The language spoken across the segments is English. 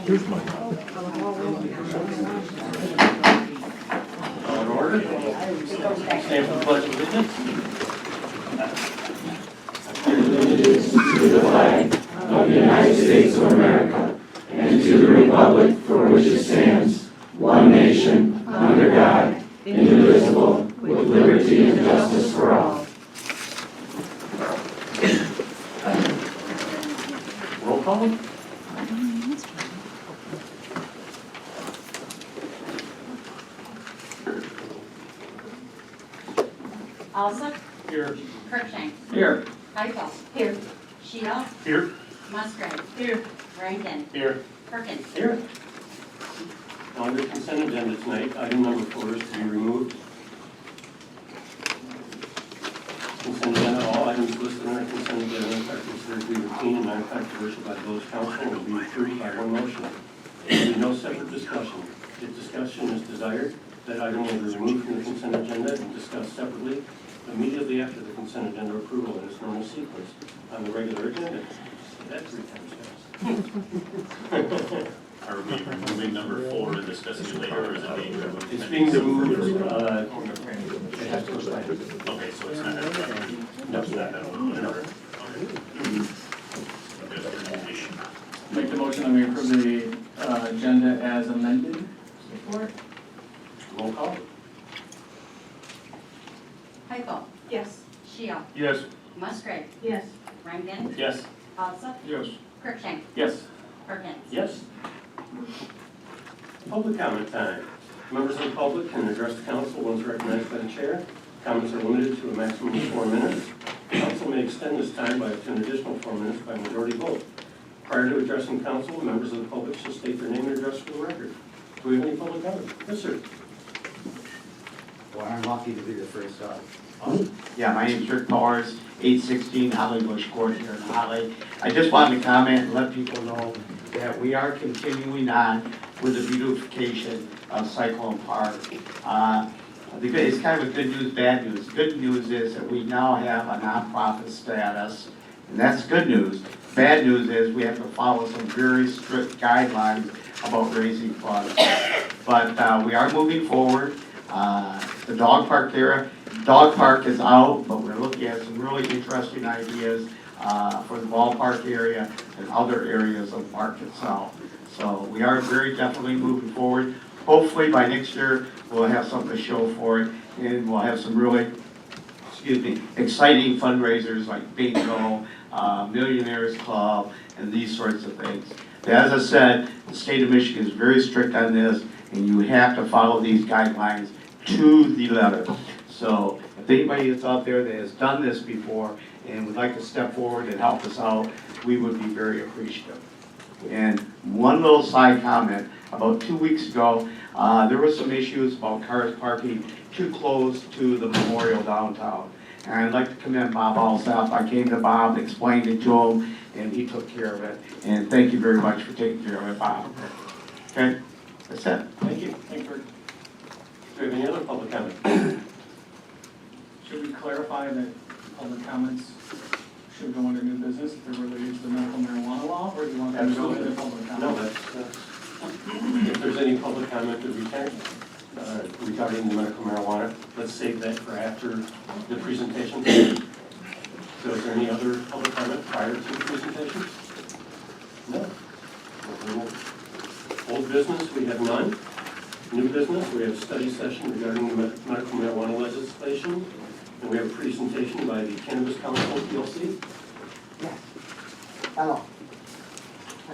Here's mine. All in order? Stand for the pledge of allegiance. To the flag of the United States of America and to the republic for which it stands, one nation, under God, indivisible, with liberty and justice for all. Roll call. Alsop. Here. Cruikshank. Here. Heifel. Here. Sheila. Here. Musgrave. Here. Rankin. Here. Perkins. Here. On the consent agenda tonight, item number 4 is to be removed. Consent agenda, all items listed on the consent agenda are considered to be routine and non-controversial by the village council and will be approved by one motion. There will be no separate discussion. If discussion is desired, that item will be removed from the consent agenda and discussed separately immediately after the consent agenda approval in its normal sequence on the regular agenda. That's 3 times fast. Are we removing number 4 and discussing it later, or is it being removed? It's being removed, it has to go by. Okay, so it's not that. No. It's not that one. No. Okay. Make the motion that we approve the agenda as amended. Support. Roll call. Heifel. Yes. Sheila. Yes. Musgrave. Yes. Rankin. Yes. Alsop. Yes. Cruikshank. Yes. Perkins. Yes. Public comment time. Members of the public can address the council once recognized by the chair. Comments are limited to a maximum of 4 minutes. Council may extend this time by up to an additional 4 minutes by majority vote. Prior to addressing council, members of the public should state their name and address for the record. Do we have any public comment? Yes, sir. Well, I'm lucky to be the first up. Yeah, my name's Rick Powers, 816 Holly Bush Court here in Holly. I just wanted to comment and let people know that we are continuing on with the beautification of Cyclone Park. It's kind of a good news, bad news. Good news is that we now have a nonprofit status, and that's good news. Bad news is we have to follow some very strict guidelines about raising funds. But we are moving forward. The dog park is out, but we're looking at some really interesting ideas for the ballpark area and other areas of the park itself. So we are very definitely moving forward. Hopefully by next year, we'll have something to show for it, and we'll have some really, exciting fundraisers like bingo, Millionaires Club, and these sorts of things. But as I said, the state of Michigan is very strict on this, and you have to follow these guidelines to the letter. So if anybody that's out there that has done this before and would like to step forward and help us out, we would be very appreciative. And one little side comment, about 2 weeks ago, there were some issues about cars parking too close to the memorial downtown. And I'd like to commend Bob Alsop. I came to Bob, explained it to him, and he took care of it. And thank you very much for taking care of it, Bob. Okay, that's it. Thank you. Thanks, Rick. Do we have any other public comment? Should we clarify that public comments should go under new business if they're related to the medical marijuana law, or do you want them to go into public comment? No, that's, if there's any public comment that we can, regarding the medical marijuana, let's save that for after the presentation. So is there any other public comment prior to the presentation? No. Old business, we have none. New business, we have a study session regarding the medical marijuana legislation, and we have a presentation by the Cannabis Council PLC. Yes. Hello.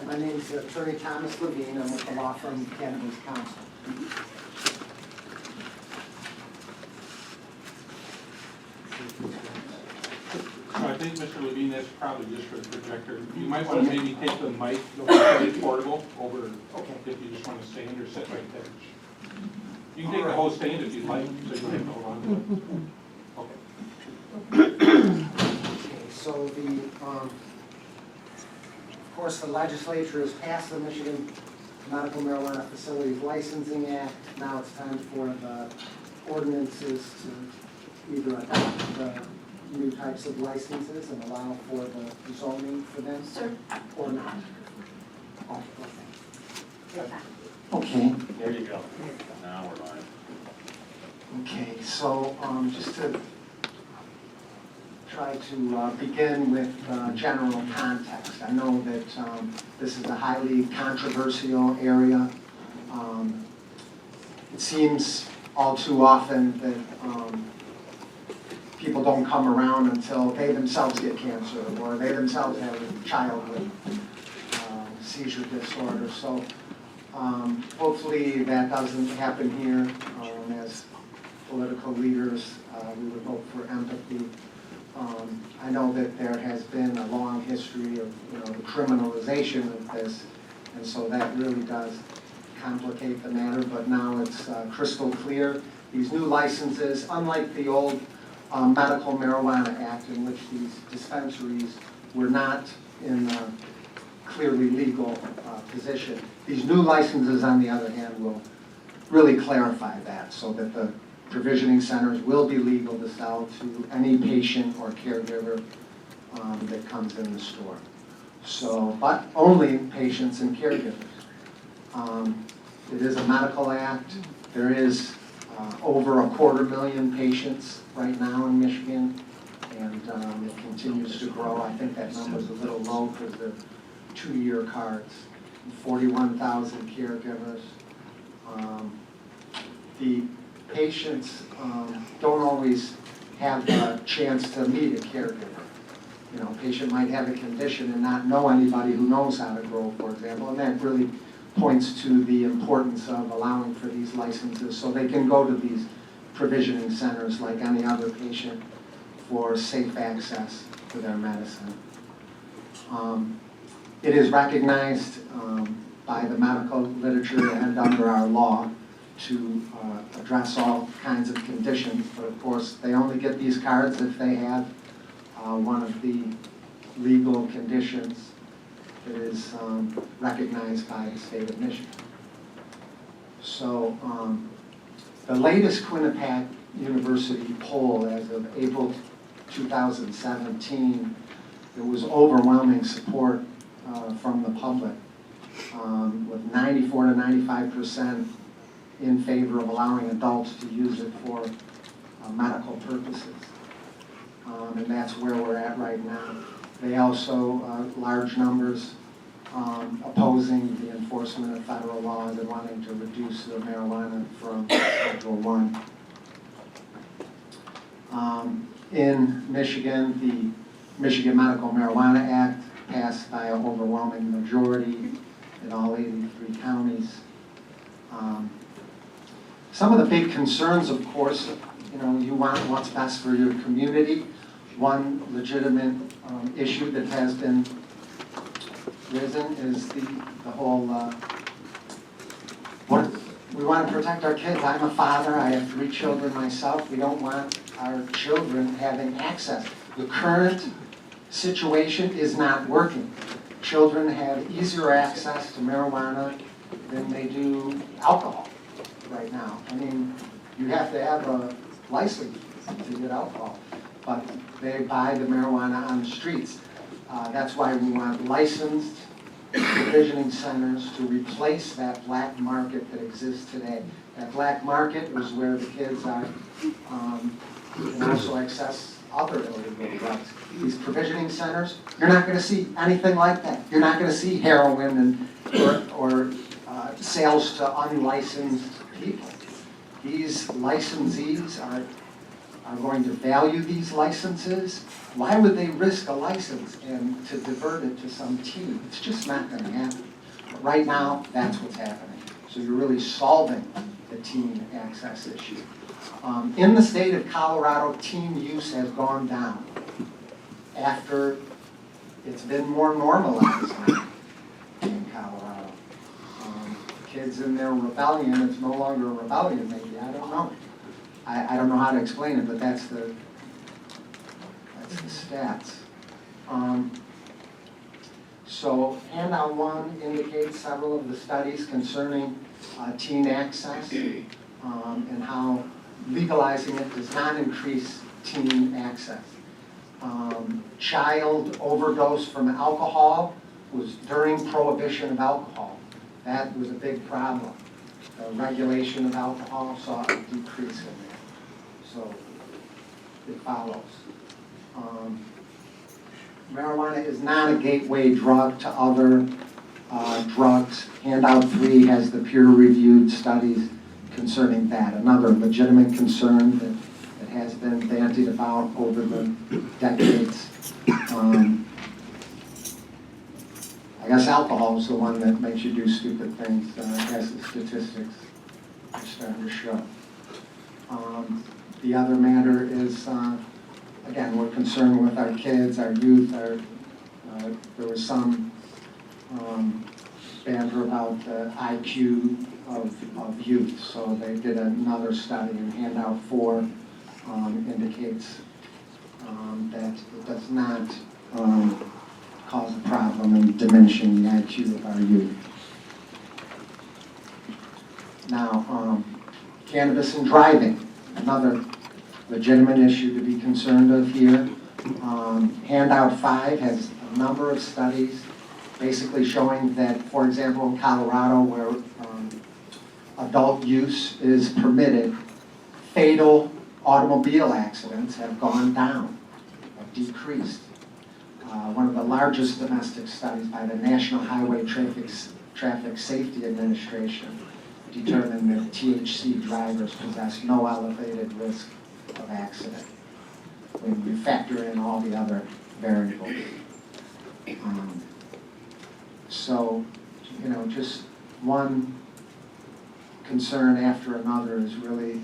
My name is Attorney Thomas Levine. I'm with the law firm Cannabis Council. I think, Mr. Levine, that's probably just for the projector. You might want to maybe take the mic, it's portable, over, if you just want to stand or sit right there. You can take the whole stand if you'd like, so you don't have to hold on to it. Okay. Okay, so of course, the legislature has passed the Michigan Medical Marijuana Facilities Licensing Act. Now it's time for the ordinances to either adopt the new types of licenses and allow for the zoning for them, Sir. or not? Oh, Good. okay. There you go. Now we're live. Okay, so just to try to begin with general context. I know that this is a highly controversial area. It seems all too often that people don't come around until they themselves get cancer or they themselves have a child with seizure disorder. So hopefully that doesn't happen here. As political leaders, we would hope for empathy. I know that there has been a long history of the criminalization of this, and so that really does complicate the matter, but now it's crystal clear. These new licenses, unlike the old Medical Marijuana Act in which these dispensaries were not in a clearly legal position, these new licenses, on the other hand, will really clarify that so that the provisioning centers will be legal to sell to any patient or caregiver that comes in the store. So, but only patients and caregivers. It is a medical act. There is over 250,000 patients right now in Michigan, and it continues to grow. I think that number's a little low because they're 2-year cards. 41,000 caregivers. The patients don't always have the chance to meet a caregiver. A patient might have a condition and not know anybody who knows how to grow, for example, and that really points to the importance of allowing for these licenses so they can go to these provisioning centers like any other patient for safe access to their medicine. It is recognized by the medical literature and under our law to address all kinds of conditions, but of course they only get these cards if they have one of the legal conditions that is recognized by the state of Michigan. So the latest Quinnipiac University poll as of April 2017, there was overwhelming support from the public, with 94 to 95% in favor of allowing adults to use it for medical purposes. And that's where we're at right now. They also, large numbers, opposing the enforcement of federal laws and wanting to reduce the marijuana from Schedule I. In Michigan, the Michigan Medical Marijuana Act passed by an overwhelming majority in all 83 counties. Some of the big concerns, of course, you want what's best for your community. One legitimate issue that has been risen is the whole, we want to protect our kids. I'm a father, I have 3 children myself. We don't want our children having access. The current situation is not working. Children have easier access to marijuana than they do alcohol right now. I mean, you have to have a license to get alcohol, but they buy the marijuana on the streets. That's why we want licensed provisioning centers to replace that black market that exists today. That black market is where the kids are, can also access other illegal drugs. These provisioning centers, you're not going to see anything like that. You're not going to see heroin or sales to unlicensed people. These licensees are going to value these licenses. Why would they risk a license and to divert it to some teen? It's just not going to happen. But right now, that's what's happening. So you're really solving the teen access issue. In the state of Colorado, teen use has gone down after it's been more normalized now in Colorado. Kids in their rebellion, it's no longer a rebellion maybe, I don't know. I don't know how to explain it, but that's the stats. So handout 1 indicates several of the studies concerning teen access and how legalizing it does not increase teen access. Child overdose from alcohol was during prohibition of alcohol. That was a big problem. The regulation of alcohol saw a decrease in that. So it follows. Marijuana is not a gateway drug to other drugs. Handout 3 has the peer-reviewed studies concerning that. Another legitimate concern that has been bandied about over the decades. I guess alcohol is the one that makes you do stupid things, as the statistics are starting to show. The other matter is, again, we're concerned with our kids, our youth, there was some banter about the IQ of youth, so they did another study, and handout 4 indicates that it does not cause a problem in diminishing the IQ of our youth. Now, cannabis and driving, another legitimate issue to be concerned of here. Handout 5 has a number of studies basically showing that, for example, in Colorado, where adult use is permitted, fatal automobile accidents have gone down, have decreased. One of the largest domestic studies by the National Highway Traffic Safety Administration determined that THC drivers possess no elevated risk of accident when you factor in all the other variables. So, just one concern after another has really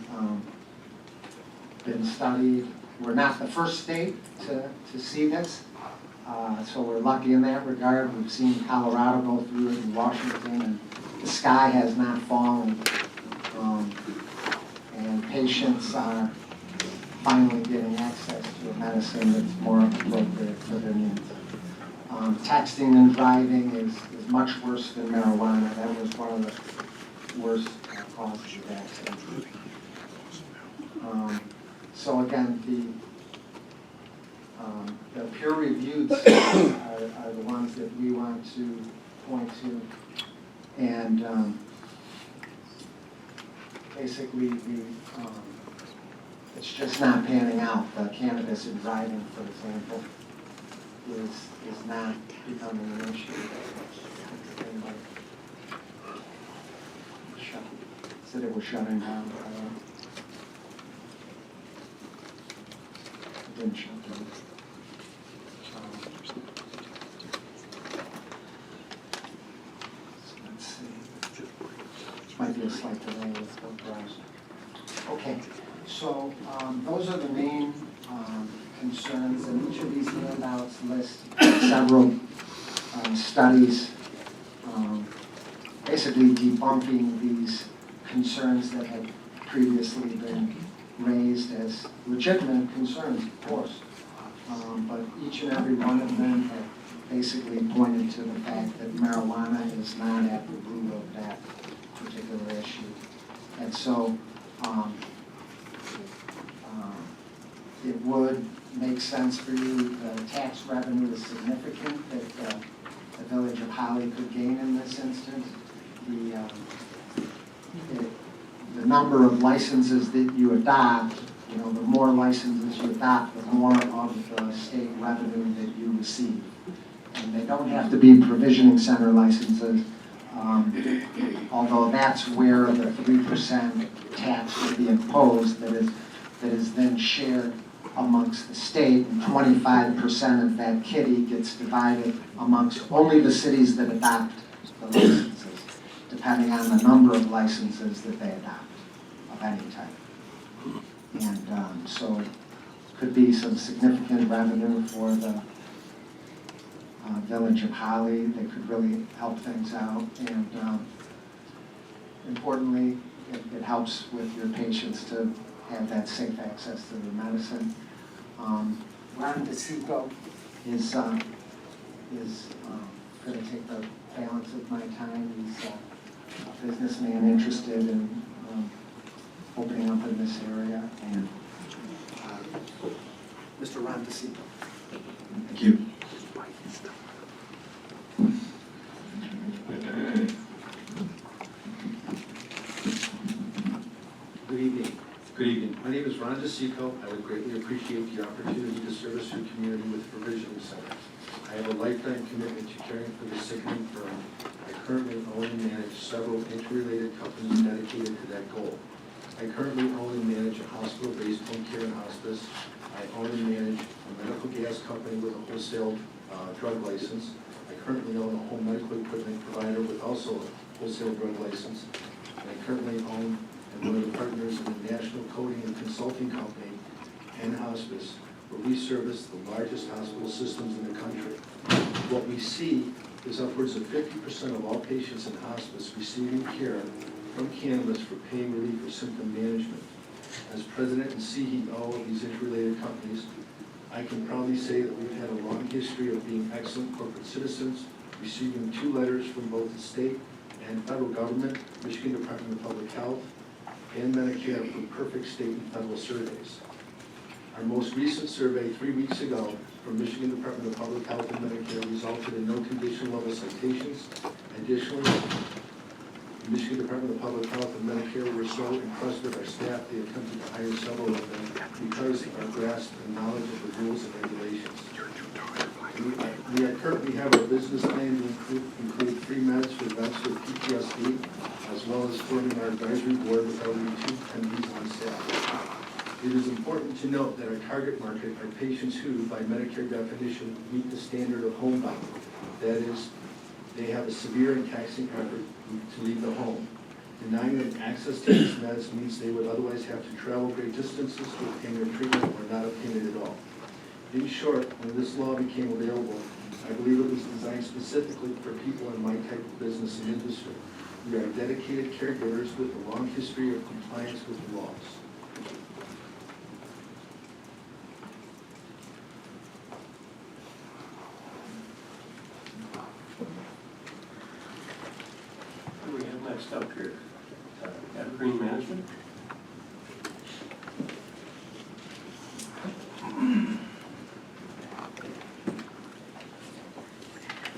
been studied. We're not the first state to see this, so we're lucky in that regard. We've seen Colorado go through it, and Washington, and the sky has not fallen, and patients are finally getting access to a medicine that's more appropriate for their needs. Texting and driving is much worse than marijuana. That was one of the worst causes of accidents. So again, the peer-reviewed studies are the ones that we want to point to, and basically it's just not panning out. The cannabis and driving, for example, is not becoming an issue. Said it was shutting down. It didn't shut down. So let's see. Might be a slight delay with the browser. Okay, so those are the main concerns, and each of these handouts list several studies basically debunking these concerns that had previously been raised as legitimate concerns, of course. But each and every one of them have basically pointed to the fact that marijuana is not at the root of that particular issue. And so it would make sense for you. The tax revenue is significant that the Village of Holly could gain in this instance. The number of licenses that you adopt, the more licenses you adopt, the more of the state revenue that you receive. And they don't have to be provisioning center licenses, although that's where the 3% tax would be imposed that is then shared amongst the state, and 25% of that kitty gets divided amongst only the cities that adopt the licenses, depending on the number of licenses that they adopt of any type. And so it could be some significant revenue for the Village of Holly. They could really help things out, and importantly, it helps with your patients to have that safe access to their medicine. Ron DeCicco is going to take the balance of my time. He's a businessman interested in opening up in this area, and Mr. Ron DeCito. Thank you. Good evening. Good evening. My name is Ron DeCito. I would greatly appreciate the opportunity to service your community with the Provisioning Center. I have a lifetime commitment to caring for the sickening firm. I currently own and manage several interrelated companies dedicated to that goal. I currently own and manage a hospital-based home care and hospice. I own and manage a medical gas company with a wholesale drug license. I currently own a home medical equipment provider with also a wholesale drug license. And I currently own and one of the partners in a national coding and consulting company, and hospice, where we service the largest hospital systems in the country. What we see is upwards of 50% of all patients in hospice receiving care from cannabis for pain relief or symptom management. As president and CEO of these interrelated companies, I can proudly say that we've had a long history of being excellent corporate citizens, receiving 2 letters from both the state and federal government, Michigan Department of Public Health, and Medicare for perfect state and federal surveys. Our most recent survey 3 weeks ago from Michigan Department of Public Health and Medicare resulted in no condition level citations. Additionally, the Michigan Department of Public Health and Medicare were so impressed with our staff, they attempted to hire several of them because of our grasp and knowledge of the rules and regulations. We currently have our business plan to include free meds for vets with PTSD, as well as forming our advisory board with already 2 MDs on staff. It is important to note that our target market are patients who, by Medicare definition, meet the standard of homebound. That is, they have a severe and taxing effort to leave the home. Denying them access to these meds means they would otherwise have to travel great distances to obtain their treatment or not obtain it at all. In short, when this law became available, I believe it was designed specifically for people in my type of business and industry. We are dedicated caregivers with a long history of compliance with the laws. Who do we have next up here? Evergreen Management.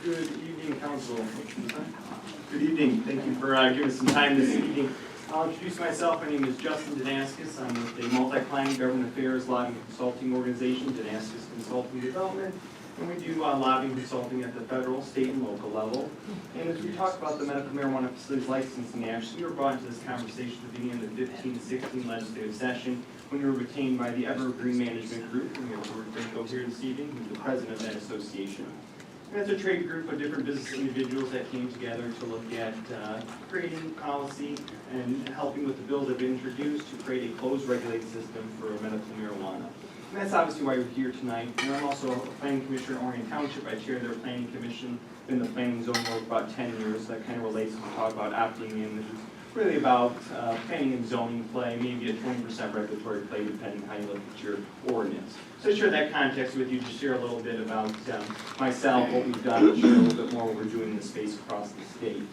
Good evening, council. Good evening. Thank you for giving us some time this evening. I'll introduce myself. My name is Justin Danaskis. I'm with a multi-client government affairs lobbying consulting organization, Danaskis Consulting Development. And we do lobbying consulting at the federal, state, and local level. And as we talk about the medical marijuana facilities licensing act, we were brought into this conversation at the beginning of the 15-16 legislative session when we were retained by the Evergreen Management Group. And we have George Binko here this evening, who's the president of that association. And it's a trade group of different business individuals that came together to look at creating policy and helping with the bills that have been introduced to create a closed regulated system for medical marijuana. And that's obviously why we're here tonight. And I'm also a planning commissioner in Orion Township. I chair their planning commission, been in the planning zone for about 10 years. That kind of relates to talk about opting in, which is really about planning and zoning play, maybe a 20% regulatory play depending on how you look at your ordinance. So to share that context with you, just share a little bit about myself, what we've done, and share a little bit more what we're doing in the space across the state.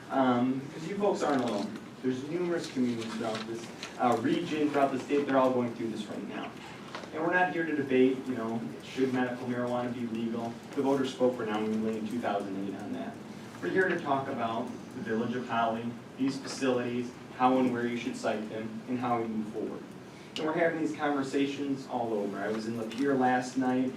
Because you folks aren't alone. There's numerous communities throughout this region, throughout the state, they're all going through this right now. And we're not here to debate, should medical marijuana be legal? The voters spoke resoundingly in 2008 on that. We're here to talk about the village of Holly, these facilities, how and where you should cite them, and how we move forward. And we're having these conversations all over. I was in Lapeer last night.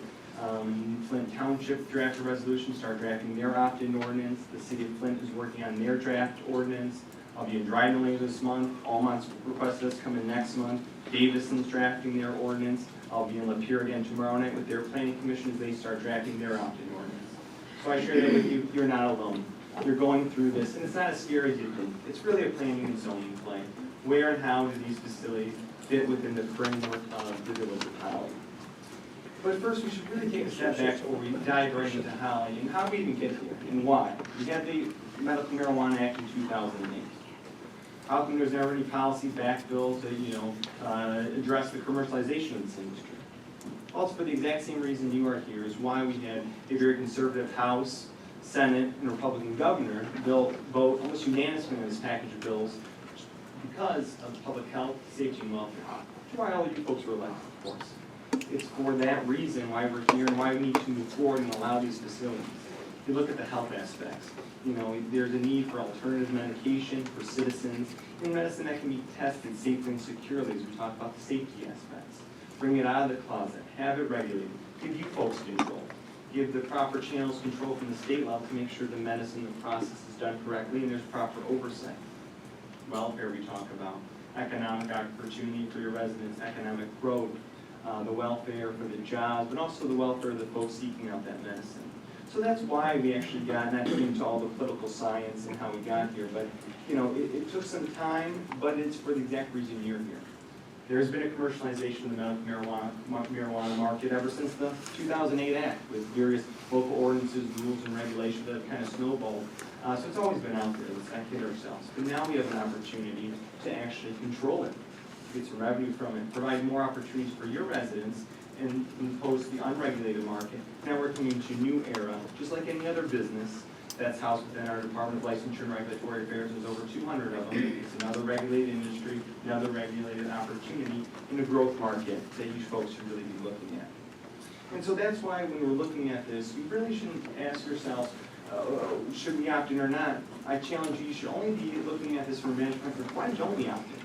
Flint Township drafted a resolution, started drafting their opt-in ordinance. The city of Flint is working on their draft ordinance. I'll be in Dryden later this month. Almont's requested us come in next month. Davison's drafting their ordinance. I'll be in Lapeer again tomorrow night with their planning commission as they start drafting their opt-in ordinance. So I share that with you. You're not alone. You're going through this, and it's not as scary as you think. It's really a planning and zoning play. Where and how do these facilities fit within the framework of the village of Holly? But first, we should really take a step back before we dive right into Holly and how we even get here and why. We had the Medical Marijuana Act in 2008. How come there's never any policy back bills that, address the commercialization of this industry? Well, it's for the exact same reason you are here, is why we had a very conservative House, Senate, and Republican governor vote almost unanimously on this package of bills because of public health, safety, and welfare. Which is why all of you folks were elected, of course. it's for that reason why we're here and why we need to move forward and allow these facilities. You look at the health aspects. You know, there's a need for alternative medication for citizens in medicine that can be tested safely and securely, as we talk about the safety aspects. Bring it out of the closet, have it regulated, give you folks control, give the proper channels control from the state level to make sure the medicine, the process is done correctly and there's proper oversight. Welfare we talk about, economic opportunity for your residents, economic growth, the welfare for the jobs, but also the welfare of the folks seeking out that medicine. So that's why we actually got, not getting into all the political science and how we got here, but, you know, it took some time, but it's for the exact reason you're here. There's been a commercialization of the medical marijuana market ever since the 2008 Act, with various local ordinances, rules, and regulations that have kind of snowballed. So it's always been out there, let's not kid ourselves. But now we have an opportunity to actually control it, get some revenue from it, provide more opportunities for your residents, and impose the unregulated market. Now we're coming into a new era, just like any other business that's housed within our Department of Licensure and Regulatory Affairs. There's over 200 of them. It's another regulated industry, another regulated opportunity in a growth market that you folks should really be looking at. And so that's why when we're looking at this, we really shouldn't ask yourselves, should we opt in or not? I challenge you should only be looking at this from a management perspective. Why don't we opt in?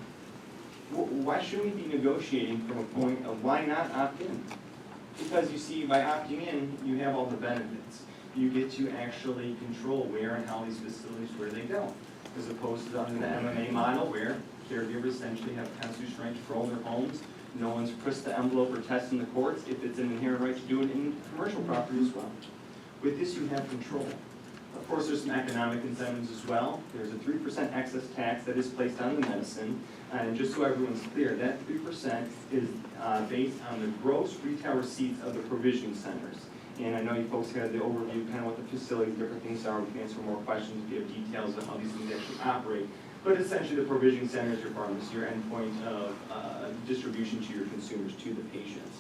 Why shouldn't we be negotiating from a point of why not opt in? Because you see, by opting in, you have all the benefits. You get to actually control where and how these facilities, where they go. As opposed to under the MMA model where caregivers essentially have constitutional right to control their homes. No one's pressed the envelope or test in the courts if it's an inherent right to do it in commercial property as well. With this, you have control. Of course, there's some economic incentives as well. There's a 3% excess tax that is placed on the medicine. And just so everyone's clear, that 3% is based on the gross retail receipts of the provision centers. And I know you folks had the overview, kind of what the facilities, different things are. We can answer more questions if you have details on how these things actually operate. But essentially, the provision center is your pharmacy, your endpoint of distribution to your consumers, to the patients.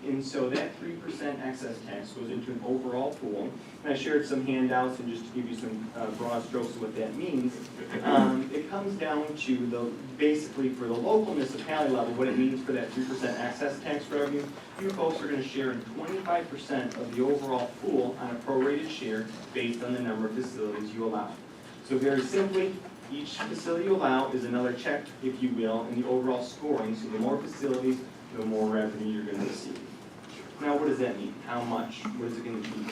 And so that 3% excess tax goes into an overall pool. And I shared some handouts, and just to give you some broad strokes of what that means, it comes down to basically for the local municipality level, what it means for that 3% excess tax revenue. You folks are going to share in 25% of the overall pool on a prorated share based on the number of facilities you allow. So very simply, each facility you allow is another check, if you will, in the overall scoring. So the more facilities, the more revenue you're going to receive. Now, what does that mean? How much? What is it going to be?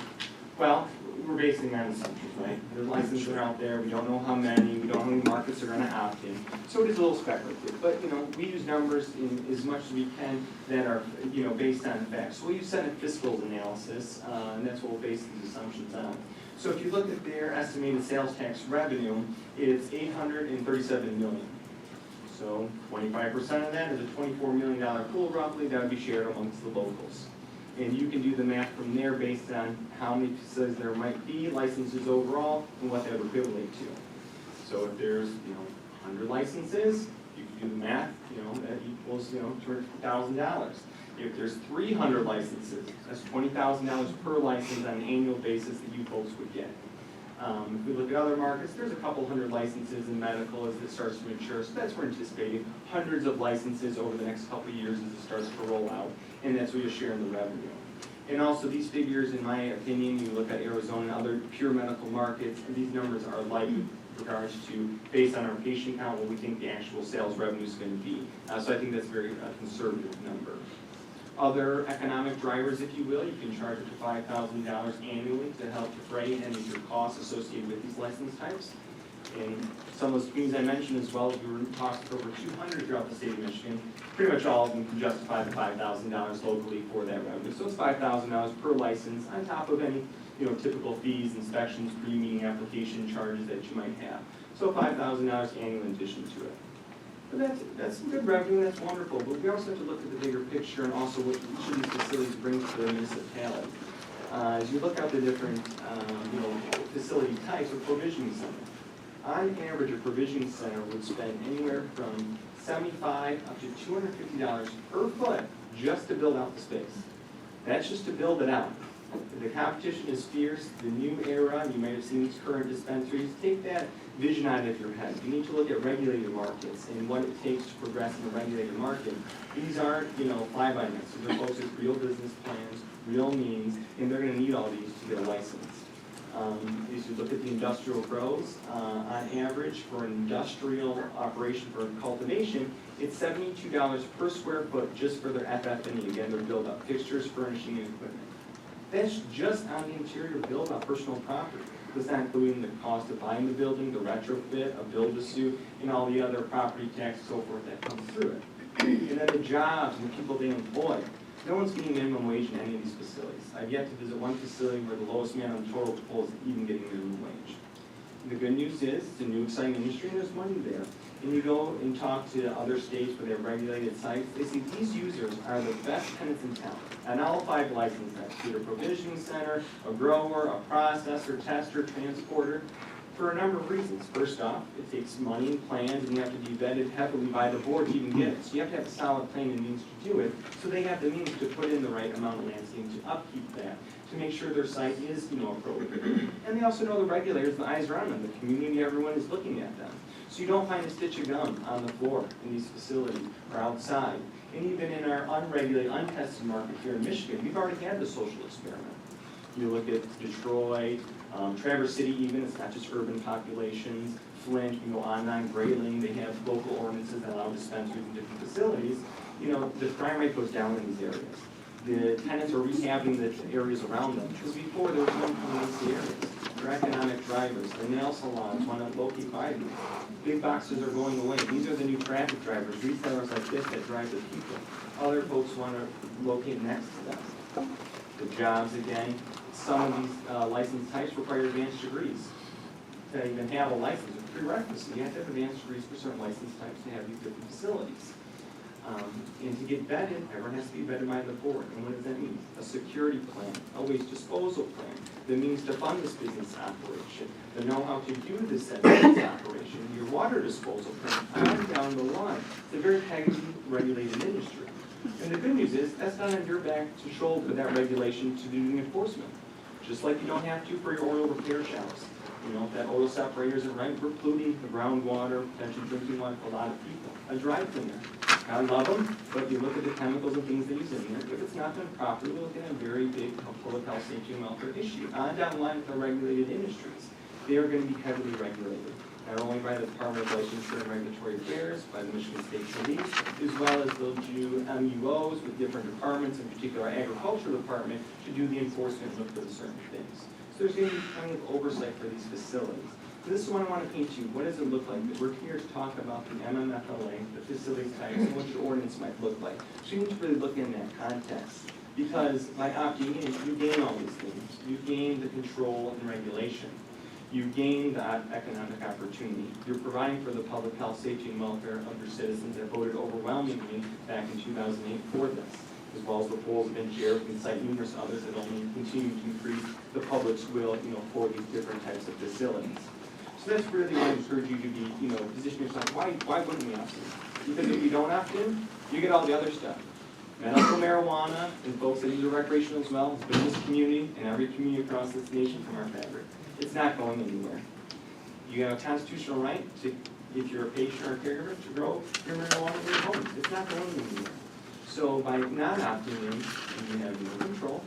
Well, we're basing it on assumptions, right? The licenses are out there. We don't know how many. We don't know how many markets are going to opt in. So it is a little speculative. But, you know, we use numbers in as much as we can that are, you know, based on facts. So we use Senate fiscal analysis, and that's what we'll base these assumptions on. So if you look at their estimated sales tax revenue, it's $837 million. So 25% of that is a $24 million pool roughly that would be shared amongst the locals. And you can do the math from there based on how many facilities there might be, licenses overall, and what that would equivalent to. So if there's, you know, 100 licenses, you can do the math, you know, that equals, you know, $200,000. If there's 300 licenses, that's $20,000 per license on an annual basis that you folks would get. If we look at other markets, there's a couple hundred licenses in medical as it starts to mature. So that's what we're anticipating, hundreds of licenses over the next couple of years as it starts to roll out. And that's what you're sharing the revenue. And also these figures, in my opinion, you look at Arizona and other pure medical markets, and these numbers are light in regards to, based on our patient count, what we think the actual sales revenue is going to be. So I think that's a very conservative number. Other economic drivers, if you will, you can charge up to $5,000 annually to help defray any of your costs associated with these license types. And some of those things I mentioned as well, we were talking to over 200 throughout the state of Michigan. Pretty much all of them can justify the $5,000 locally for that revenue. So it's $5,000 per license on top of any, you know, typical fees, inspections, pre-meeting application charges that you might have. So $5,000 annual in addition to it. But that's some good revenue, that's wonderful, but we also have to look at the bigger picture and also what each of these facilities bring to the municipality. As you look at the different you know, facility types of provisioning center, on average a provisioning center would spend anywhere from $75 up to $250 per foot just to build out the space. That's just to build it out. The competition is fierce, the new era, you might have seen these current dispensaries, take that vision out of your head. You need to look at regulated markets and what it takes to progress in a regulated market. These aren't, fly-by-nights. These are folks with real business plans, real means, and they're gonna need all these to get a license. If you look at the industrial grows, on average for an industrial operation for cultivation, it's $72 per square foot just for their FF&E, again, their build-up, fixtures, furnishing, and equipment. That's just on the interior build-up, personal property. That's not including the cost of buying the building, the retrofit, a build-to-suit, and all the other property tax and so forth that comes through it. And then the jobs and the people they employ. No one's getting minimum wage in any of these facilities. I've yet to visit one facility where the lowest man on the total poll is even getting minimum wage. The good news is, it's a new exciting industry and there's money there. And you go and talk to other states where they have regulated sites, they say these users are the best tenants in town. And all 5 license types, either a provisioning center, a grower, a processor, tester, transporter, for a number of reasons. First off, it takes money and plans, and you have to be vetted heavily by the board to even get it. So you have to have a solid plan and means to do it, so they have the means to put in the right amount of landscaping to upkeep that, to make sure their site is, appropriate. And they also know the regulators, the eyes are on them, the community, everyone is looking at them. So you don't find a stitch of gum on the floor in these facilities or outside. And even in our unregulated, untested market here in Michigan, we've already had the social experiment. You look at Detroit, Traverse City even, it's not just urban populations, Flint, you go online, Grayling, they have local ordinances that allow dispensaries in different facilities. The crime rate goes down in these areas. The tenants are rehabbing the areas around them, because before there was no coming into the areas. They're economic drivers, the nail salons want to locate by these. Big boxes are going away. These are the new traffic drivers, retailers like this that drive the people. Other folks want to locate next to them. The jobs again, some of these license types require advanced degrees. To even have a license, it's a prerequisite. You have to have advanced degrees for certain license types to have these different facilities. And to get vetted, everyone has to be vetted by the board. And what does that mean? A security plan, a waste disposal plan, the means to fund this business operation, the know-how to do this business operation, your water disposal plan, on down the line. It's a very heavily regulated industry. And the good news is, that's not on your back to shoulder that regulation to do the enforcement. Just like you don't have to for your oil repair shops. If that oil separator isn't right, we're polluting the groundwater, potentially drinking water for a lot of people. A dry cleaner. I love them, but you look at the chemicals and things they use in there, if it's not done properly, we're looking at a very big public health, safety, and welfare issue. On down the line with the regulated industries, they are going to be heavily regulated. Not only by the Department of Licensure and Regulatory Affairs, by the Michigan State Police, as well as they'll do MUOs with different departments, in particular our agricultural department, to do the enforcement and look for the certain things. So there's going to be plenty of oversight for these facilities. This is what I want to paint you. What does it look like? We're here to talk about the MMFLA, the facility types, and what your ordinance might look like. So you need to really look in that context. Because by opting in, you gain all these things. You gain the control and regulation. You gain that economic opportunity. You're providing for the public health, safety, and welfare of your citizens that voted overwhelmingly back in 2008 for this. As well as the polls have been shared, we can cite numerous others that only continue to increase the public's will, for these different types of facilities. So that's really what I encourage you to be, position yourself. Why wouldn't we opt in? Because if you don't opt in, you get all the other stuff. Medical marijuana, and folks that use it recreational as well, business community, and every community across this nation from our fabric. It's not going anywhere. You have a constitutional right to, if you're a patient or a caregiver, to grow your marijuana in your home. It's not going anywhere. So by not opting in, you have no control.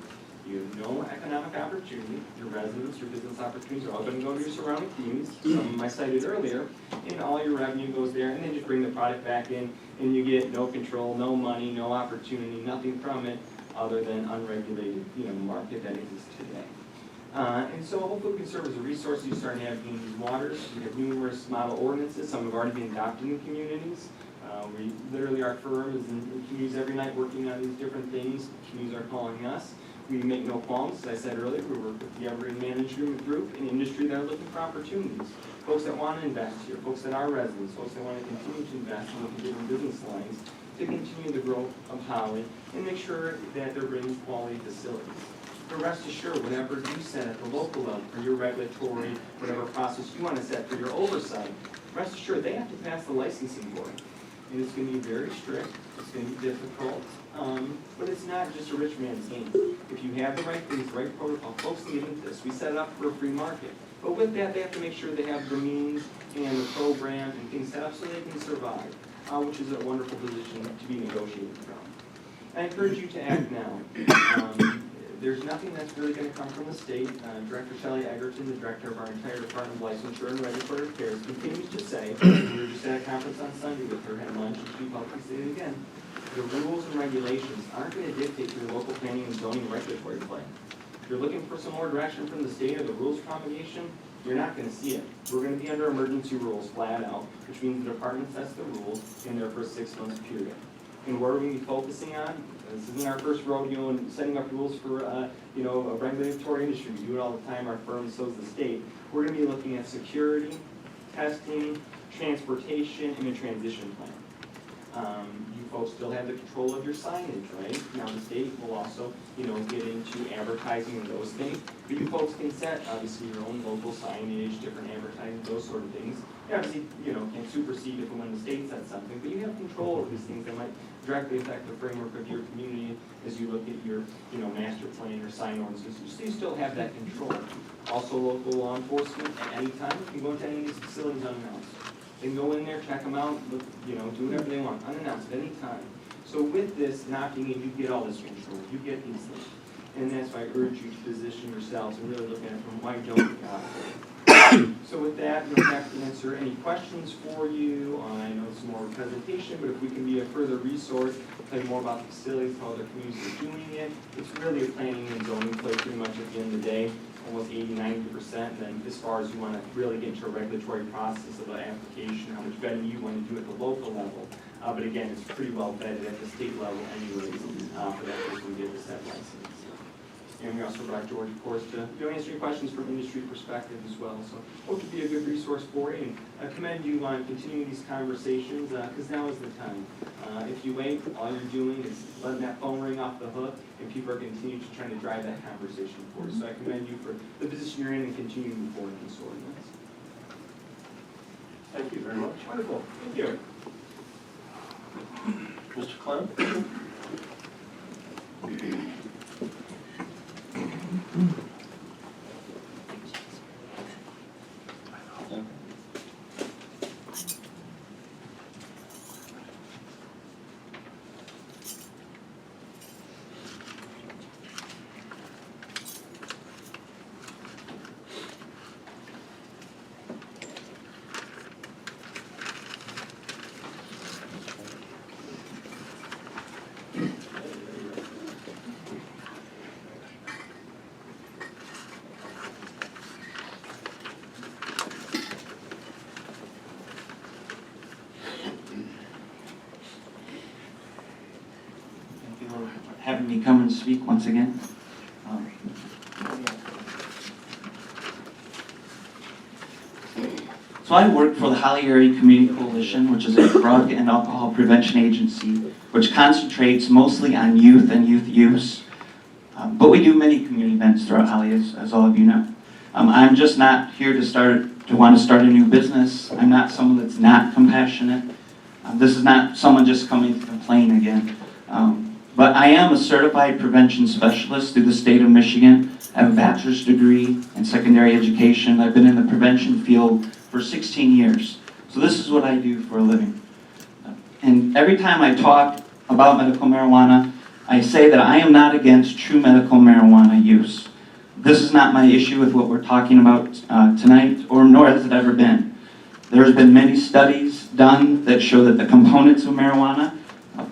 You have no economic opportunity. Your residents, your business opportunities are all going to go to your surrounding communities, some of them I cited earlier, and all your revenue goes there, and then just bring the product back in, and you get no control, no money, no opportunity, nothing from it other than unregulated, market that exists today. And so hopefully we can serve as a resource. You start navigating these waters. We have numerous model ordinances. Some have already been adopted in communities. We literally, our firm is in communities every night working on these different things. Communities are calling us. We make no qualms, as I said earlier. We work with the Evergreen Management Group in industry that are looking for opportunities. Folks that want to invest here, folks that are residents, folks that want to continue to invest and look at different business lines to continue the growth of Holly and make sure that they're bringing quality facilities. But rest assured, whatever you set at the local level for your regulatory, whatever process you want to set for your oversight, rest assured they have to pass the licensing board. and it's gonna be very strict, it's gonna be difficult, but it's not just a rich man's game. If you have the right things, the right protocol, folks can get into this. We set it up for a free market. But with that, they have to make sure they have the means and the program and things set up so they can survive, which is a wonderful position to be negotiating from. I encourage you to act now. There's nothing that's really going to come from the state. Director Shelley Egerton, the director of our entire Department of Licensure and Regulatory Affairs, continues to say, we were just at a conference on Sunday with her, had lunch, and she publicly stated again, the rules and regulations aren't going to dictate to the local planning and zoning regulatory play. If you're looking for some more direction from the state or the rules promulgation, you're not going to see it. We're going to be under emergency rules flat out, which means the department sets the rules in their first 6 months period. And what are we going to be focusing on? This isn't our first rodeo in setting up rules for a regulatory industry. We do it all the time. Our firm, so is the state. We're going to be looking at security, testing, transportation, and a transition plan. You folks still have the control of your signage, right? Now the state will also, get into advertising and those things. But you folks can set, obviously, your own local signage, different advertising, those sort of things. You obviously, can't supersede if and when the state sets something, but you have control over these things that might directly affect the framework of your community as you look at your, master plan or sign ordinances. So you still have that control. Also, local law enforcement at any time can go into any of these facilities unannounced. They can go in there, check them out, look, do whatever they want, unannounced at any time. So with this knocking in, you get all this control, you get these things. And that's why I urge you to position yourselves and really look at it from why don't you got it. So with that, we'll have to answer any questions for you. I know it's more of a presentation, but if we can be a further resource, tell you more about the facilities, how other communities are doing it. It's really a planning and zoning play pretty much at the end of the day, almost 80–90%. And then as far as you want to really get into a regulatory process of an application, how much vetting you want to do at the local level. But again, it's pretty well vetted at the state level anyways, for that person to get this set license. And we also brought George, of course, to answer your questions from industry perspective as well. So hope to be a good resource for you, and I commend you on continuing these conversations, because now is the time. If you wait, all you're doing is letting that phone ring off the hook, and people are continuing to try to drive that conversation forward. So I commend you for the position you're in and continue to move forward in this ordinance. Thank you very much. Wonderful. Thank you. Mr. Clem? Having me come and speak once again. So I work for the Holly Area Community Coalition, which is a drug and alcohol prevention agency, which concentrates mostly on youth and youth use. But we do many community events throughout Holly, as all of you know. I'm just not here to want to start a new business. I'm not someone that's not compassionate. This is not someone just coming to complain again. But I am a certified prevention specialist through the state of Michigan. I have a bachelor's degree in secondary education. I've been in the prevention field for 16 years. So this is what I do for a living. And every time I talk about medical marijuana, I say that I am not against true medical marijuana use. This is not my issue with what we're talking about tonight, or nor has it ever been. There's been many studies done that show that the components of marijuana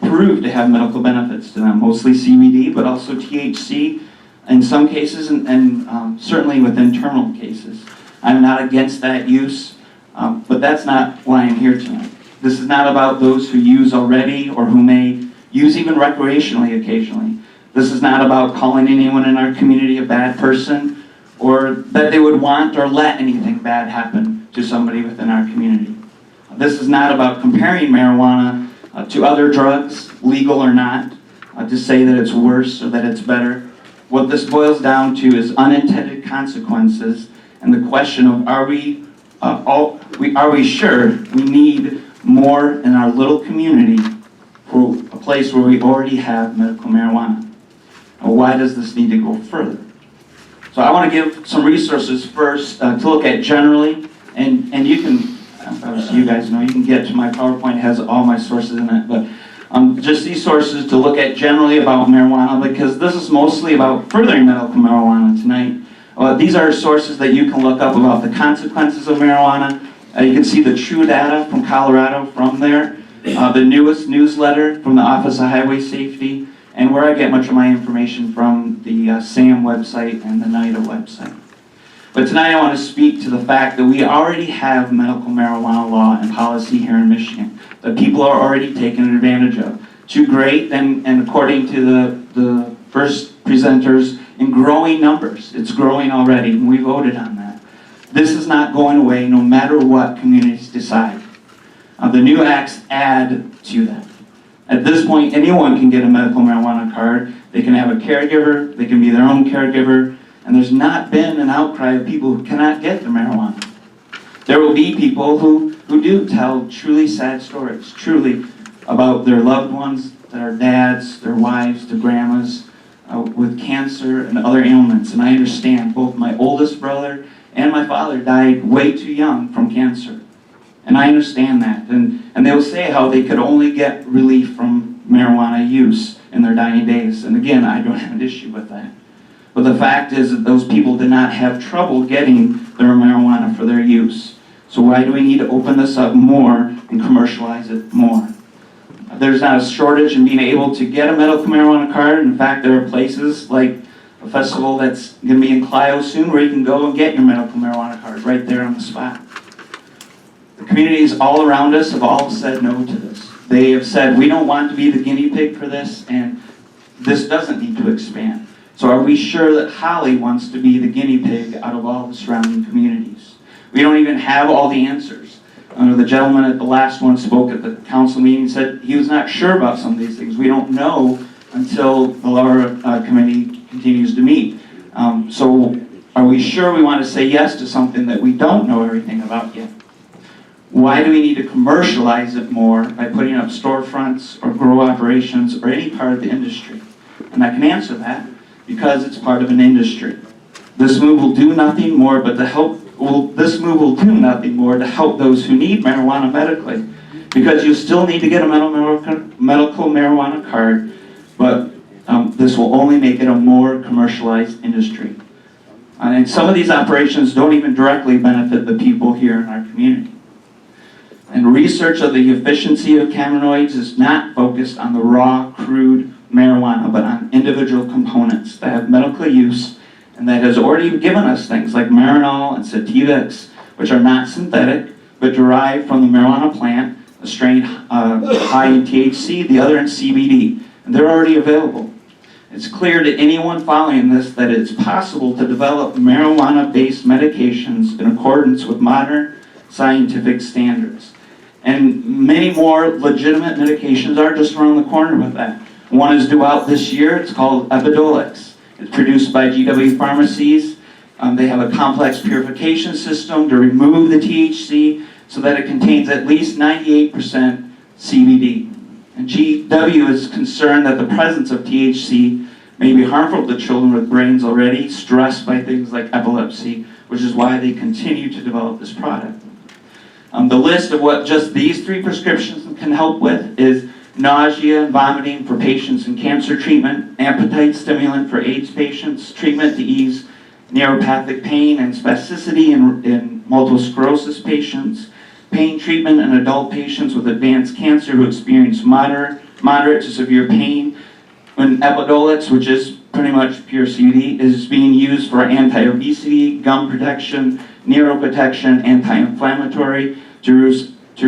proved to have medical benefits to them, mostly CBD, but also THC in some cases, and certainly within terminal cases. I'm not against that use, but that's not why I'm here tonight. This is not about those who use already or who may use even recreationally occasionally. This is not about calling anyone in our community a bad person, or that they would want or let anything bad happen to somebody within our community. This is not about comparing marijuana to other drugs, legal or not, to say that it's worse or that it's better. What this boils down to is unintended consequences and the question of are we sure we need more in our little community for a place where we already have medical marijuana? And why does this need to go further? So I want to give some resources first to look at generally, and you can, obviously you guys know, you can get to my PowerPoint, it has all my sources in it, but just these sources to look at generally about marijuana, because this is mostly about furthering medical marijuana tonight. These are sources that you can look up about the consequences of marijuana. You can see the true data from Colorado from there, the newest newsletter from the Office of Highway Safety, and where I get much of my information from the SAM website and the NIDA website. But tonight I want to speak to the fact that we already have medical marijuana law and policy here in Michigan that people are already taking advantage of. To great, and according to the first presenters, in growing numbers. It's growing already, and we voted on that. This is not going away no matter what communities decide. The new acts add to that. At this point, anyone can get a medical marijuana card. They can have a caregiver, they can be their own caregiver, and there's not been an outcry of people who cannot get their marijuana. There will be people who do tell truly sad stories, truly about their loved ones, their dads, their wives, their grandmas, with cancer and other ailments. And I understand both my oldest brother and my father died way too young from cancer. And I understand that. And they will say how they could only get relief from marijuana use in their dying days. And again, I don't have an issue with that. But the fact is that those people did not have trouble getting their marijuana for their use. So why do we need to open this up more and commercialize it more? There's not a shortage in being able to get a medical marijuana card. In fact, there are places like a festival that's going to be in Clio soon where you can go and get your medical marijuana card right there on the spot. The communities all around us have all said no to this. They have said, we don't want to be the guinea pig for this, and this doesn't need to expand. So are we sure that Holly wants to be the guinea pig out of all the surrounding communities? We don't even have all the answers. The gentleman at the last one spoke at the council meeting, said he was not sure about some of these things. We don't know until the lower committee continues to meet. So are we sure we want to say yes to something that we don't know everything about yet? Why do we need to commercialize it more by putting up storefronts or grow operations or any part of the industry? And I can answer that because it's part of an industry. This move will do nothing more but to help. This move will do nothing more to help those who need marijuana medically, because you still need to get a medical marijuana card, but this will only make it a more commercialized industry. And some of these operations don't even directly benefit the people here in our community. And research of the efficiency of cannabinoids is not focused on the raw, crude marijuana, but on individual components that have medical use and that has already given us things like Marinol and Sativex, which are not synthetic, but derived from the marijuana plant, a strain high in THC, the other in CBD, and they're already available. It's clear to anyone following this that it's possible to develop marijuana-based medications in accordance with modern scientific standards. And many more legitimate medications are just around the corner with that. One is due out this year. It's called Epidiolex. It's produced by GW Pharmacies. They have a complex purification system to remove the THC so that it contains at least 98% CBD. And GW is concerned that the presence of THC may be harmful to children with brains already stressed by things like epilepsy, which is why they continue to develop this product. The list of what just these 3 prescriptions can help with is nausea and vomiting for patients in cancer treatment, appetite stimulant for AIDS patients, treatment to ease neuropathic pain and spasticity in multiple sclerosis patients, pain treatment in adult patients with advanced cancer who experience moderate to severe pain. When Epidiolex, which is pretty much pure CBD, is being used for anti-obesity, gum protection, neuroprotection, anti-inflammatory, to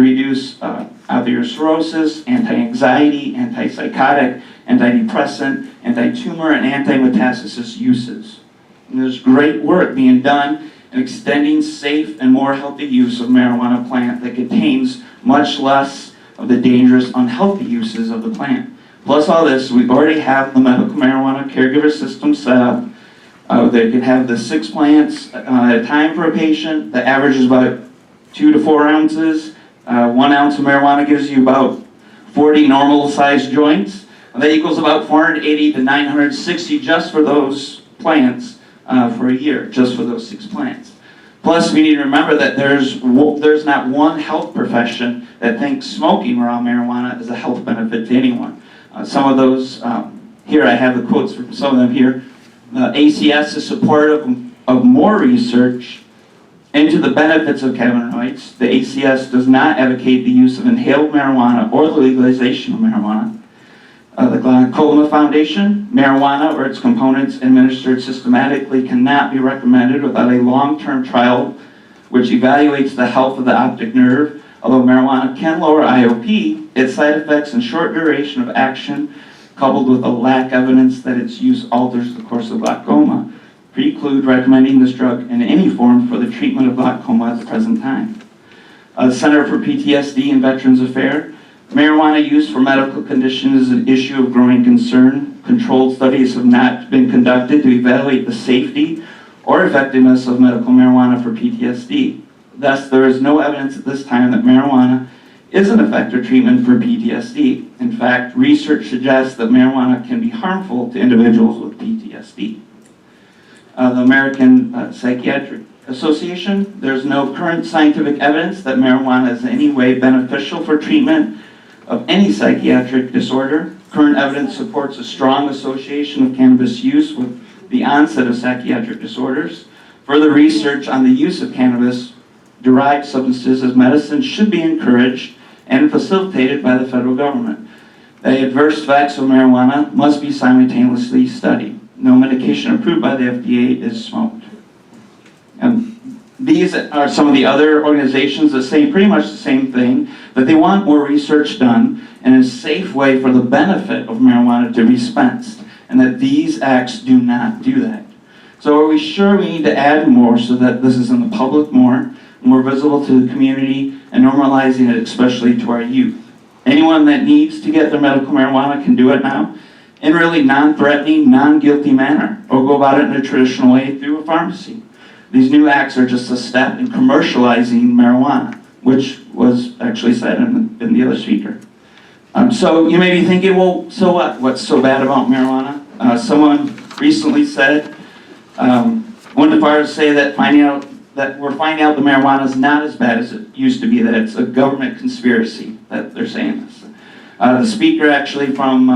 reduce atherosclerosis, anti-anxiety, antipsychotic, antidepressant, anti-tumor, and anti-metastasis uses. And there's great work being done in extending safe and more healthy use of marijuana plant that contains much less of the dangerous, unhealthy uses of the plant. Plus all this, we already have the medical marijuana caregiver system set up. They can have the 6 plants at a time for a patient. The average is about 2 to 4 ounces. 1 ounce of marijuana gives you about 40 normal-sized joints. And that equals about 480 to 960 just for those plants for a year, just for those 6 plants. Plus, we need to remember that there's not one health profession that thinks smoking raw marijuana is a health benefit to anyone. Some of those, here I have the quotes from some of them here. ACS is supportive of more research into the benefits of cannabinoids. The ACS does not advocate the use of inhaled marijuana or the legalization of marijuana. The Glaucoma Foundation, marijuana or its components administered systematically cannot be recommended without a long-term trial which evaluates the health of the optic nerve. Although marijuana can lower IOP, its side effects and short duration of action, coupled with a lack of evidence that its use alters the course of glaucoma, preclude recommending this drug in any form for the treatment of glaucoma at the present time. The Center for PTSD and Veterans Affairs, marijuana use for medical conditions is an issue of growing concern. Controlled studies have not been conducted to evaluate the safety or effectiveness of medical marijuana for PTSD. Thus, there is no evidence at this time that marijuana is an effective treatment for PTSD. In fact, research suggests that marijuana can be harmful to individuals with PTSD. The American Psychiatric Association, there's no current scientific evidence that marijuana is in any way beneficial for treatment of any psychiatric disorder. Current evidence supports a strong association of cannabis use with the onset of psychiatric disorders. Further research on the use of cannabis-derived substances as medicine should be encouraged and facilitated by the federal government. The adverse effects of marijuana must be simultaneously studied. No medication approved by the FDA is smoked. These are some of the other organizations that say pretty much the same thing, that they want more research done in a safe way for the benefit of marijuana to be dispensed, and that these acts do not do that. So are we sure we need to add more so that this is in the public more visible to the community, and normalizing it especially to our youth? Anyone that needs to get their medical marijuana can do it now in really non-threatening, non-guilty manner, or go about it in a traditional way through a pharmacy. These new acts are just a step in commercializing marijuana, which was actually said in the other speaker. So you may be thinking, well, so what? What's so bad about marijuana? Someone recently said, went as far as say that we're finding out the marijuana is not as bad as it used to be, that it's a government conspiracy that they're saying this. The speaker actually from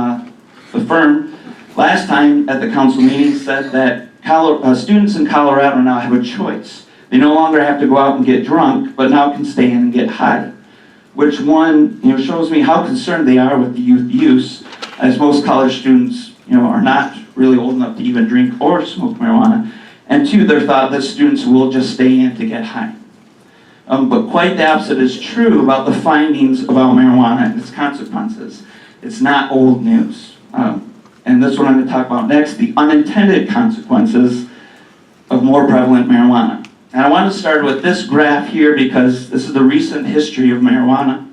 the firm last time at the council meeting said that students in Colorado now have a choice. They no longer have to go out and get drunk, but now can stay in and get high. Which one, shows me how concerned they are with the youth use, as most college students, are not really old enough to even drink or smoke marijuana. And two, their thought that students will just stay in to get high. But quite the opposite is true about the findings about marijuana and its consequences. It's not old news. And that's what I'm going to talk about next, the unintended consequences of more prevalent marijuana. And I want to start with this graph here because this is the recent history of marijuana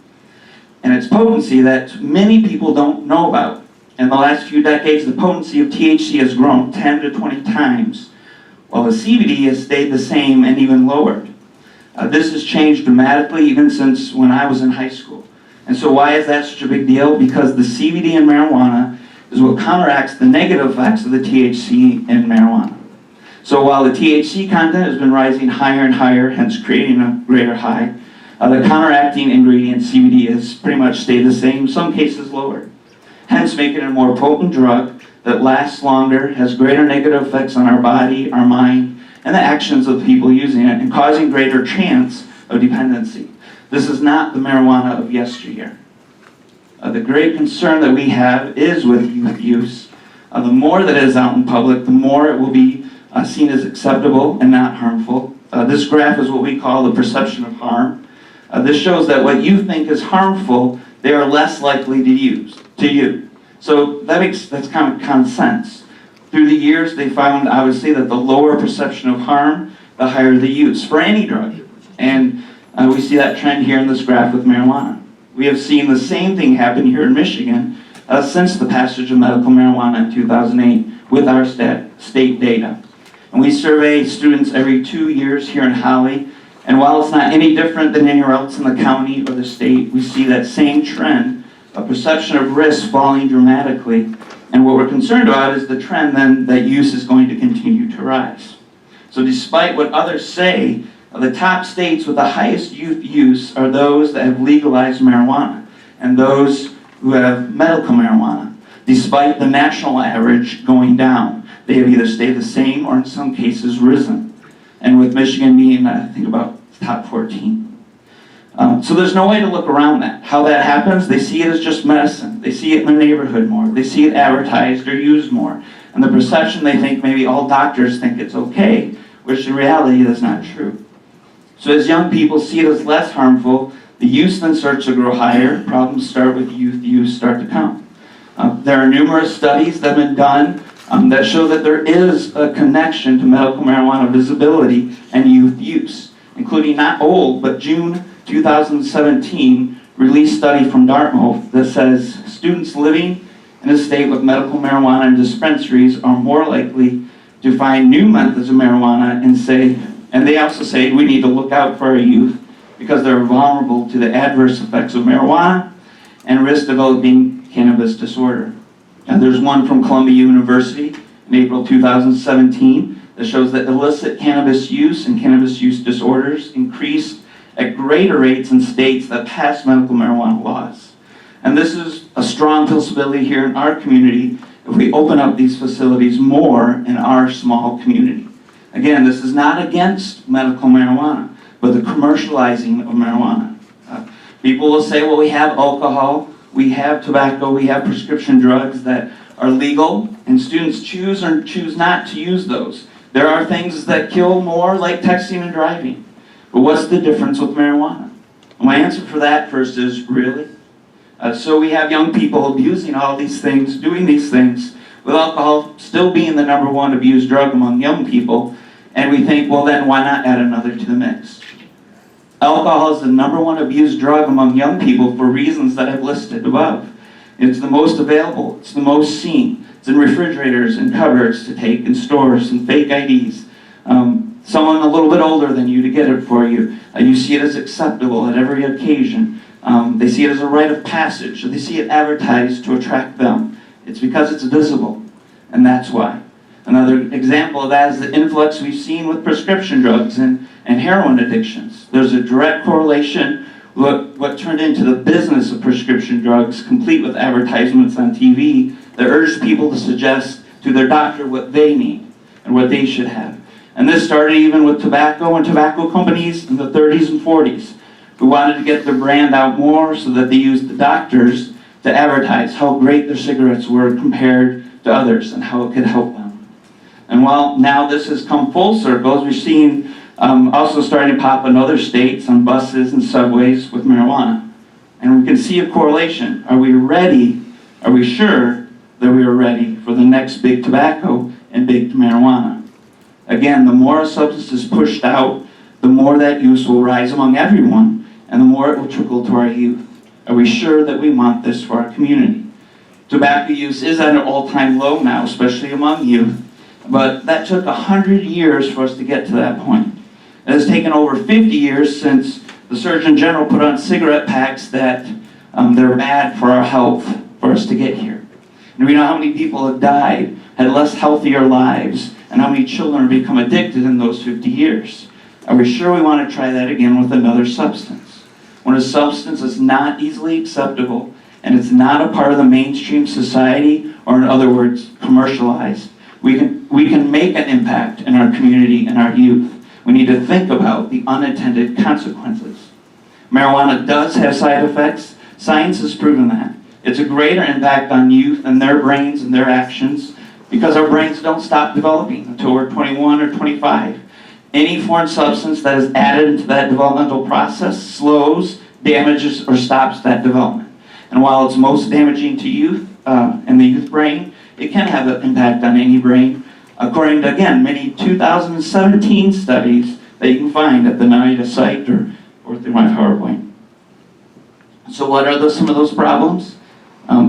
and its potency that many people don't know about. In the last few decades, the potency of THC has grown 10 to 20 times, while the CBD has stayed the same and even lowered. This has changed dramatically even since when I was in high school. And so why is that such a big deal? Because the CBD in marijuana is what counteracts the negative effects of the THC in marijuana. So while the THC content has been rising higher and higher, hence creating a greater high, the counteracting ingredient CBD has pretty much stayed the same, in some cases lowered. Hence making it a more potent drug that lasts longer, has greater negative effects on our body, our mind, and the actions of the people using it, and causing greater chance of dependency. This is not the marijuana of yesteryear. The great concern that we have is with youth use. The more that is out in public, the more it will be seen as acceptable and not harmful. This graph is what we call the perception of harm. This shows that what you think is harmful, they are less likely to use to you. So that's kind of common sense. Through the years, they found obviously that the lower perception of harm, the higher the use for any drug. And we see that trend here in this graph with marijuana. We have seen the same thing happen here in Michigan since the passage of medical marijuana in 2008 with our state data. And we survey students every 2 years here in Holly And while it's not any different than anywhere else in the county or the state, we see that same trend, a perception of risk falling dramatically. And what we're concerned about is the trend then that use is going to continue to rise. So despite what others say, the top states with the highest youth use are those that have legalized marijuana and those who have medical marijuana, despite the national average going down. They have either stayed the same or in some cases risen. And with Michigan being, I think, about top 14. So there's no way to look around that. How that happens, they see it as just medicine. They see it in their neighborhood more. They see it advertised or used more. And the perception, they think maybe all doctors think it's okay, which in reality is not true. So as young people see it as less harmful, the use then starts to grow higher. Problems start with youth use start to come. There are numerous studies that have been done that show that there is a connection to medical marijuana visibility and youth use, including not old, but June 2017 released study from Dartmouth that says students living in a state with medical marijuana in dispensaries are more likely to find new methods of marijuana and they also say we need to look out for our youth because they're vulnerable to the adverse effects of marijuana and risk developing cannabis disorder. And there's one from Columbia University in April 2017 that shows that illicit cannabis use and cannabis use disorders increased at greater rates in states that passed medical marijuana laws. And this is a strong possibility here in our community if we open up these facilities more in our small community. Again, this is not against medical marijuana, but the commercializing of marijuana. People will say, well, we have alcohol, we have tobacco, we have prescription drugs that are legal, and students choose or choose not to use those. There are things that kill more, like texting and driving. But what's the difference with marijuana? My answer for that first is, really? So we have young people abusing all these things, doing these things, with alcohol still being the #1 abused drug among young people, and we think, well then, why not add another to the mix? Alcohol is the #1 abused drug among young people for reasons that I've listed above. It's the most available, it's the most seen. It's in refrigerators and cupboards to take, in stores, and fake IDs. Someone a little bit older than you to get it for you. You see it as acceptable at every occasion. They see it as a rite of passage, so they see it advertised to attract them. It's because it's visible, and that's why. Another example of that is the influx we've seen with prescription drugs and heroin addictions. There's a direct correlation with what turned into the business of prescription drugs, complete with advertisements on TV that urge people to suggest to their doctor what they need and what they should have. And this started even with tobacco and tobacco companies in the 30s and 40s who wanted to get their brand out more so that they used the doctors to advertise how great their cigarettes were compared to others and how it could help them. And while now this has come full circle, we've seen also starting to pop in other states on buses and subways with marijuana. And we can see a correlation. Are we ready? Are we sure that we are ready for the next big tobacco and big marijuana? Again, the more a substance is pushed out, the more that use will rise among everyone, and the more it will trickle to our youth. Are we sure that we want this for our community? Tobacco use is at an all-time low now, especially among youth, but that took 100 years for us to get to that point. It has taken over 50 years since the Surgeon General put on cigarette packs that they're bad for our health for us to get here. And we know how many people have died, had less healthier lives, and how many children have become addicted in those 50 years. Are we sure we want to try that again with another substance? When a substance is not easily acceptable and it's not a part of the mainstream society, or in other words, commercialized, we can make an impact in our community and our youth. We need to think about the unintended consequences. Marijuana does have side effects. Science has proven that. It's a greater impact on youth and their brains and their actions because our brains don't stop developing until we're 21 or 25. Any foreign substance that is added into that developmental process slows, damages, or stops that development. And while it's most damaging to youth and the youth brain, it can have an impact on any brain, according to, again, many 2017 studies that you can find at the NIDA site or through my PowerPoint. So what are some of those problems?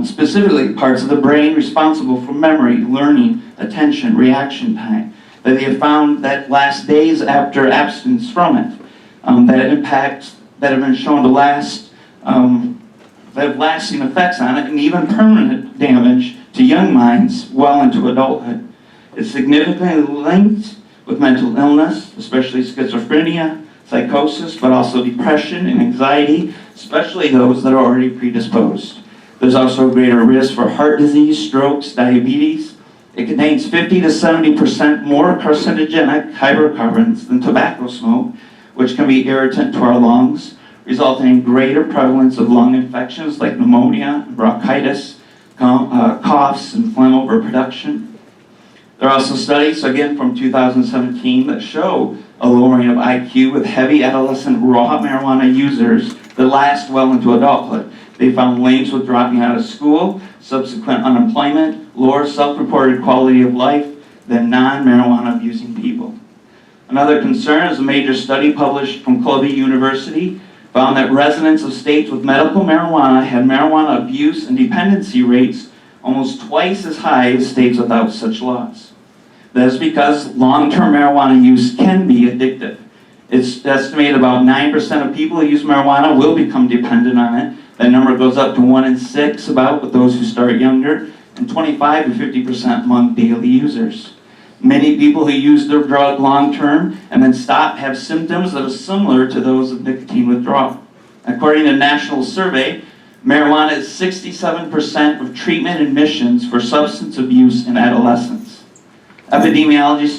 Specifically, parts of the brain responsible for memory, learning, attention, reaction time, that they have found that last days after abstinence from it. that have been shown to last, that have lasting effects on it, and even permanent damage to young minds well into adulthood. It's significantly linked with mental illness, especially schizophrenia, psychosis, but also depression and anxiety, especially those that are already predisposed. There's also a greater risk for heart disease, strokes, diabetes. It contains 50 to 70% more carcinogenic hydrocarbons than tobacco smoke, which can be irritant to our lungs, resulting in greater prevalence of lung infections like pneumonia, bronchitis, coughs, and phlegm overproduction. There are also studies, again from 2017, that show a lowering of IQ with heavy adolescent raw marijuana users that last well into adulthood. They found links with dropping out of school, subsequent unemployment, lower self-reported quality of life than non-marijuana abusing people. Another concern is a major study published from Columbia University found that residents of states with medical marijuana had marijuana abuse and dependency rates almost twice as high as states without such laws. That is because long-term marijuana use can be addictive. It's estimated about 9% of people who use marijuana will become dependent on it. That number goes up to 1 in 6 about with those who start younger, and 25 to 50% among daily users. Many people who use their drug long-term and then stop have symptoms that are similar to those of nicotine withdrawal. According to a national survey, marijuana is 67% of treatment admissions for substance abuse in adolescents. Epidemiology studies